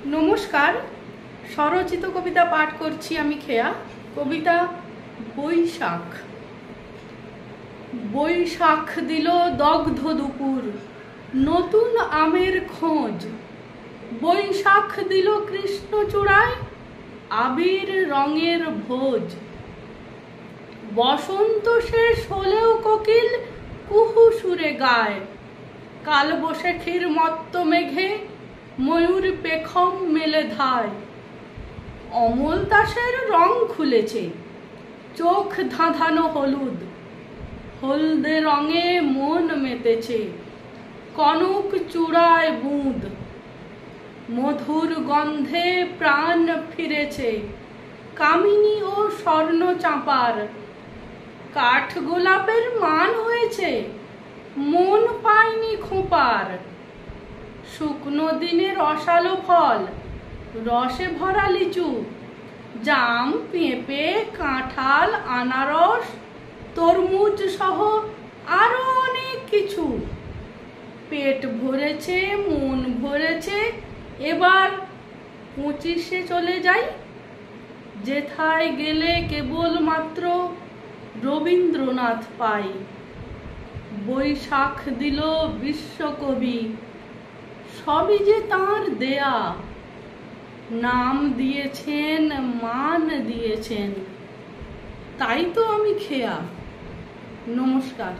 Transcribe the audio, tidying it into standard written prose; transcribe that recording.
নমস্কার, স্বরচিত কবিতা পাঠ করছি আমি খেয়া। কবিতা বৈশাখ। বৈশাখ দিল দগ্ধ দুপুর, নতুন আমের খোঁজ। বৈশাখ দিল কৃষ্ণচূড়ায় আবির রঙের ভোজ। বসন্ত শেষ হলেও কোকিল কুহু সুরে গায়। কালবৈশাখীর মত্ত মেঘে ময়ূর পেখম মেলে ধায়। অমল দাসের রং খুলেছে, চোখ ধাঁধানো হলুদ। হলদে রঙে মন মেতেছে, কনক চূড়ায় বুঁদ। মধুর গন্ধে প্রাণ ফিরেছে, কামিনী ও স্বর্ণ চাঁপার। কাঠ গোলাপের মান হয়েছে, মন পায়নি খোঁপার। শুকনো দিনে রসালো ফল, রসে ভরা লিচু। জাম, পেঁপে, কাঁঠাল, আনারস, তরমুজ সহ আরো অনেক কিছু। পেট ভরেছে, মন ভরেছে, এবার 25-এ চলে যাই। যেথায় গেলে কেবলমাত্র রবীন্দ্রনাথ পাই। বৈশাখ দিল বিশ্বকবি, সবই যে তাঁর দেয়া। নাম দিয়েছেন, মান দিয়েছেন, তাই তো আমি খেয়া। নমস্কার।